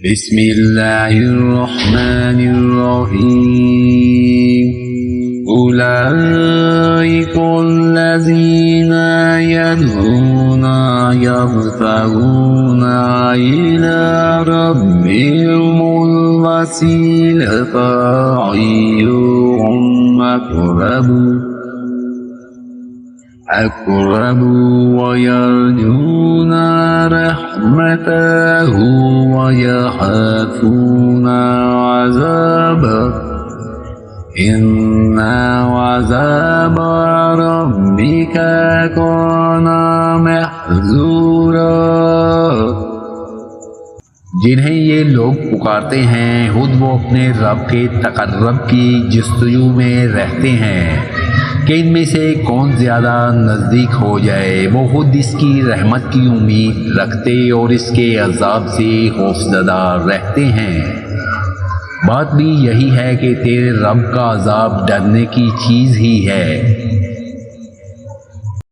बिस्मिल्लाहिर्रहमानिर्रहीम उलाइकुल्लज़ीना यदऊना यब्तगूना इला रब्बिहिमुल वसीलता अय्युहुम अक़रबु वयरजूना रहमतहु वयख़ाफ़ूना अज़ाबहु इन्ना अज़ाब रब्बिका काना महज़ूरा। जिन्हें ये लोग पुकारते हैं खुद वो अपने रब के तक़र्रुब की जस्तजू में रहते हैं कि इनमें से कौन ज़्यादा नज़दीक हो जाए। वो खुद इसकी रहमत की उम्मीद रखते और इसके अज़ाब से खौफज़दा रहते हैं। बात भी यही है कि तेरे रब का अज़ाब डरने की चीज़ ही है।